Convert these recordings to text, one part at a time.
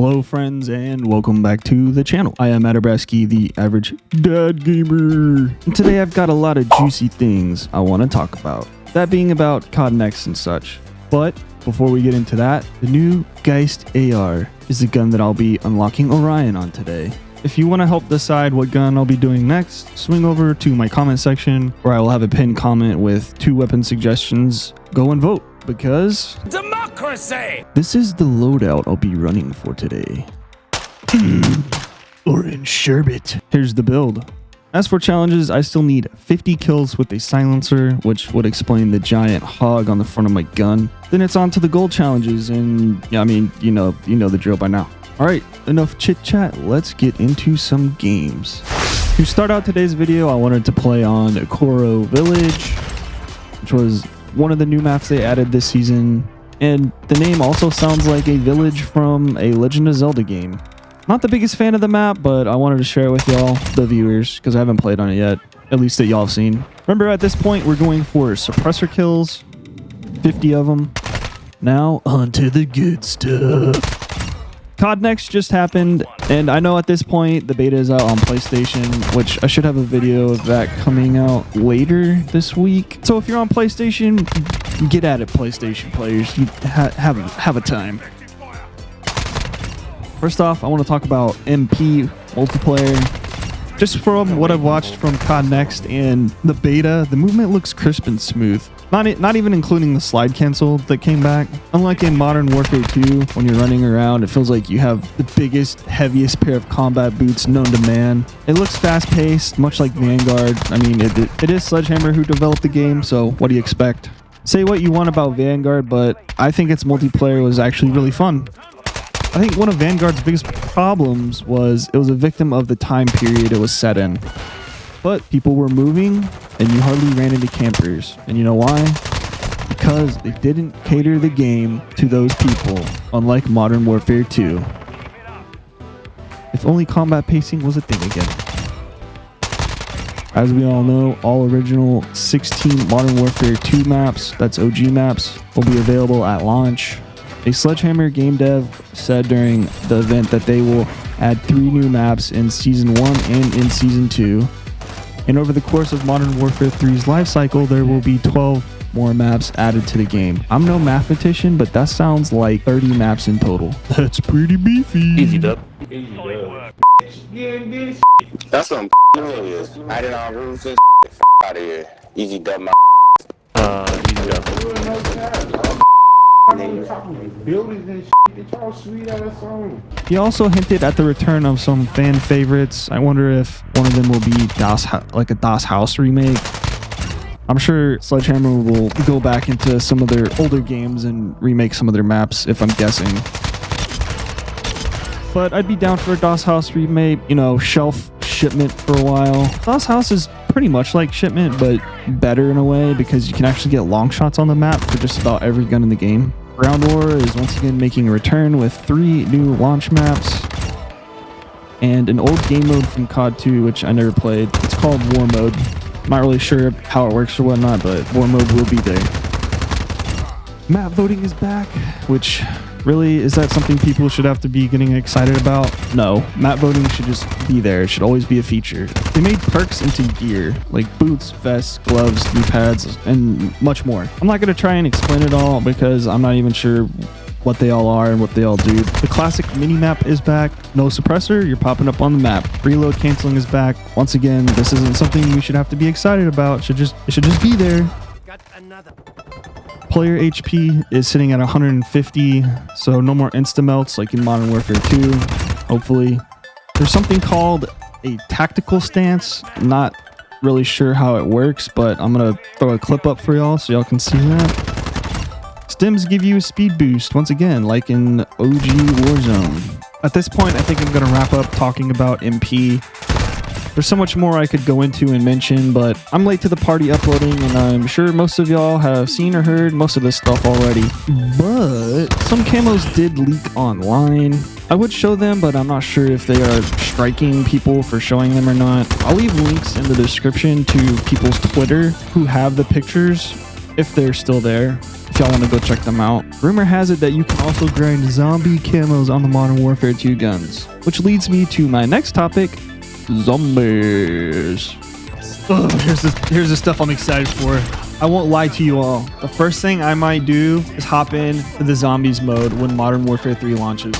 Hello friends and welcome back to the channel. I am Adabraski, the average dad gamer. And today I've got a lot of juicy things I want to talk about. That being about COD Next and such. But before we get into that, the new Giest AR is the gun that I'll be unlocking Orion on today. If you want to help decide what gun I'll be doing next, swing over to my comment section where I will have a pinned comment with 2 weapon suggestions. Go and vote because democracy! This is the loadout I'll be running for today. Orange sherbet. Here's the build. As for challenges, I still need 50 kills with a silencer, which would explain the giant hog on the front of my gun. Then it's on to the gold challenges, and yeah, I mean, you know the drill by now. Alright, enough chit chat, let's get into some games. To start out today's video, I wanted to play on Koro Village, which was one of the new maps they added this season, and the name also sounds like a village from a Legend of Zelda game. Not the biggest fan of the map, but I wanted to share it with y'all, the viewers, because I haven't played on it yet, at least that y'all have seen. Remember, at this point, we're going for suppressor kills, 50 of them. Now, on to the good stuff. COD Next just happened, and I know at this point the beta is out on PlayStation, which I should have a video of that coming out later this week. So if you're on PlayStation, get at it, PlayStation players. You have a time. First off, I want to talk about MP multiplayer. Just from what I've watched from COD Next and the beta, the movement looks crisp and smooth. Not even including the slide cancel that came back. Unlike in Modern Warfare 2, when you're running around, it feels like you have the biggest, heaviest pair of combat boots known to man. It looks fast-paced, much like Vanguard. I mean, it is Sledgehammer who developed the game, so what do you expect? Say what you want about Vanguard, but I think its multiplayer was actually really fun. I think one of Vanguard's biggest problems was it was a victim of the time period it was set in. But people were moving, and you hardly ran into campers. And you know why? Because they didn't cater the game to those people, unlike Modern Warfare 2. If only combat pacing was a thing again. As we all know, all original 16 Modern Warfare 2 maps, that's OG maps, will be available at launch. A Sledgehammer game dev said during the event that they will add 3 new maps in Season 1 and in Season 2. And over the course of Modern Warfare 3's life cycle, there will be 12 more maps added to the game. I'm no mathematician, but that sounds like 30 maps in total. That's pretty beefy. Easy dub. Easy dub. That's what I'm is. I did all rules and out of here. Easy dub my Easy dub. buildings and get y'all sweet ass on. He also hinted at the return of some fan favorites. I wonder if one of them will be like a Das Haus remake. I'm sure Sledgehammer will go back into some of their older games and remake some of their maps, if I'm guessing. But I'd be down for a Das Haus remake, you know, shelf shipment for a while. Das Haus is pretty much like shipment, but better in a way because you can actually get long shots on the map for just about every gun in the game. Ground War is once again making a return with 3 new launch maps and an old game mode from COD 2, which I never played. It's called War Mode. I'm not really sure how it works or whatnot, but War Mode will be there. Map voting is back, which really, is that something people should have to be getting excited about? No, map voting should just be there. It should always be a feature. They made perks into gear, like boots, vests, gloves, knee pads, and much more. I'm not going to try and explain it all because I'm not even sure what they all are and what they all do. The classic mini-map is back. No suppressor, you're popping up on the map. Reload canceling is back. Once again, this isn't something we should have to be excited about. It should just be there. Got another. Player HP is sitting at 150, so no more insta-melts like in Modern Warfare 2, hopefully. There's something called a tactical stance. I'm not really sure how it works, but I'm going to throw a clip up for y'all so y'all can see that. Stims give you a speed boost, once again, like in OG Warzone. At this point, I think I'm going to wrap up talking about MP. There's so much more I could go into and mention, but I'm late to the party uploading, and I'm sure most of y'all have seen or heard most of this stuff already. But some camos did leak online. I would show them, but I'm not sure if they are striking people for showing them or not. I'll leave links in the description to people's Twitter who have the pictures, if they're still there. If y'all want to go check them out. Rumor has it that you can also grind zombie camos on the Modern Warfare 2 guns, which leads me to my next topic, zombies. Ugh, here's the stuff I'm excited for. I won't lie to you all. The first thing I might do is hop in to the zombies mode when Modern Warfare 3 launches.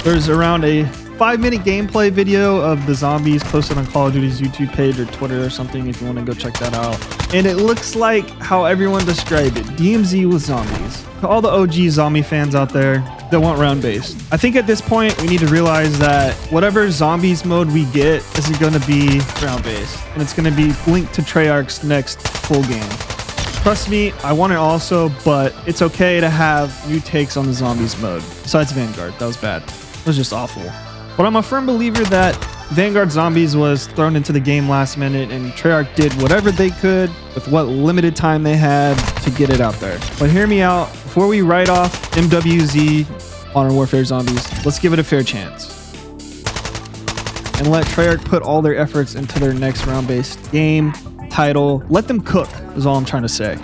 There's around a 5-minute gameplay video of the zombies posted on Call of Duty's YouTube page or Twitter or something if you want to go check that out. And it looks like how everyone described it, DMZ with zombies. To all the OG zombie fans out there that want round-based, I think at this point we need to realize that whatever zombies mode we get isn't going to be round-based, and it's going to be linked to Treyarch's next full game. Trust me, I want it also, but it's okay to have new takes on the zombies mode. Besides Vanguard, that was bad. It was just awful. But I'm a firm believer that Vanguard Zombies was thrown into the game last minute, and Treyarch did whatever they could with what limited time they had to get it out there. But hear me out, before we write off MWZ Modern Warfare Zombies, let's give it a fair chance. And let Treyarch put all their efforts into their next round-based game, title. Let them cook, is all I'm trying to say.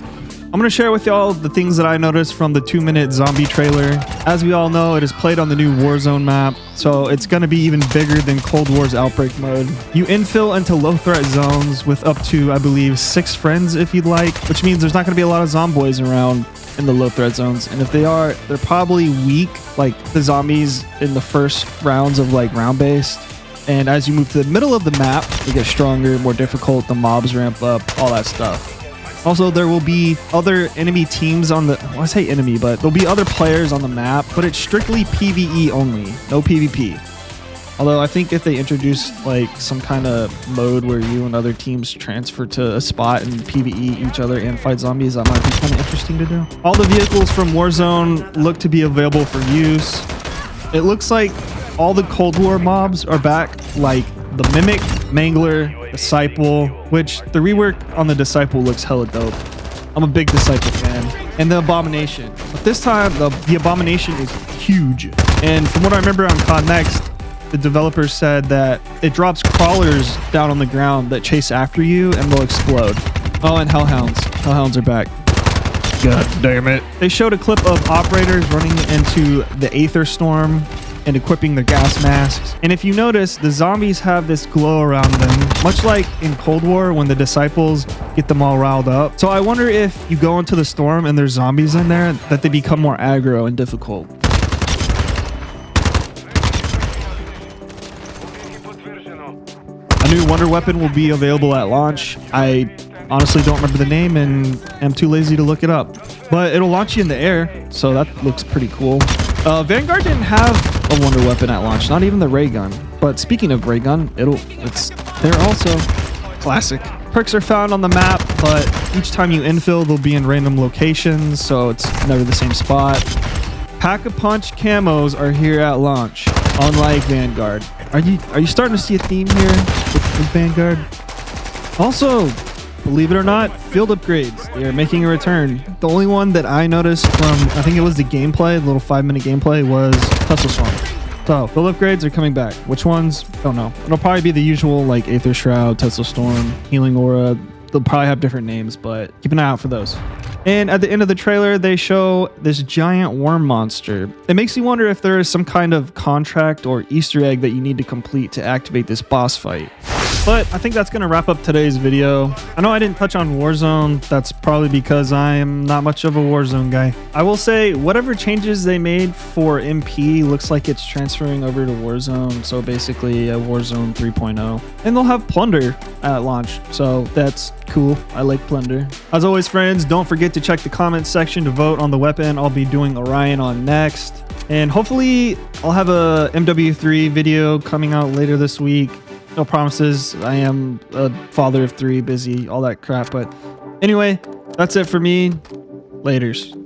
I'm going to share with y'all the things that I noticed from the 2-minute zombie trailer. As we all know, it is played on the new Warzone map, so it's going to be even bigger than Cold War's Outbreak mode. You infill into low threat zones with up to, I believe, 6 friends if you'd like, which means there's not going to be a lot of zomboys around in the low threat zones. And if they are, they're probably weak, like the zombies in the first rounds of like round based. And as you move to the middle of the map, they get stronger, more difficult, the mobs ramp up, all that stuff. Also, there will be other enemy teams on the... Well, I say enemy, but there'll be other players on the map, but it's strictly PvE only, no PvP. Although I think if they introduce like some kind of mode where you and other teams transfer to a spot and PvE each other and fight zombies, that might be kind of interesting to do. All the vehicles from Warzone look to be available for use. It looks like all the Cold War mobs are back, like the Mimic, Mangler, Disciple, which the rework on the Disciple looks hella dope. I'm a big Disciple fan. And the Abomination. But this time, the Abomination is huge. And from what I remember on COD Next, the developers said that it drops crawlers down on the ground that chase after you and will explode. Oh, and Hellhounds. Hellhounds are back. God damn it. They showed a clip of operators running into the Aether Storm and equipping their gas masks. And if you notice, the zombies have this glow around them, much like in Cold War when the Disciples get them all riled up. So I wonder if you go into the storm and there's zombies in there, that they become more aggro and difficult. A new wonder weapon will be available at launch. I honestly don't remember the name and am too lazy to look it up. But it'll launch you in the air, so that looks pretty cool. Vanguard didn't have a wonder weapon at launch, not even the ray gun. But speaking of ray gun, it's there also. Classic. Perks are found on the map, but each time you infill, they'll be in random locations, so it's never the same spot. Pack-a-punch camos are here at launch, unlike Vanguard. Are you starting to see a theme here with Vanguard? Also, believe it or not, field upgrades, they are making a return. The only one that I noticed from, I think it was the gameplay, the little 5-minute gameplay, was Tussle Storm. So, field upgrades are coming back. Which ones? Don't know. It'll probably be the usual, like Aether Shroud, Tussle Storm, Healing Aura. They'll probably have different names, but keep an eye out for those. And at the end of the trailer, they show this giant worm monster. It makes you wonder if there is some kind of contract or Easter egg that you need to complete to activate this boss fight. But I think that's going to wrap up today's video. I know I didn't touch on Warzone. That's probably because I am not much of a Warzone guy. I will say whatever changes they made for MP looks like it's transferring over to Warzone. So basically a Warzone 3.0. And they'll have Plunder at launch. So that's cool. I like Plunder. As always, friends, don't forget to check the comments section to vote on the weapon I'll be doing Orion on next. And hopefully I'll have a MW3 video coming out later this week. No promises. I am a father of 3, busy, all that crap. But anyway, that's it for me. Laters.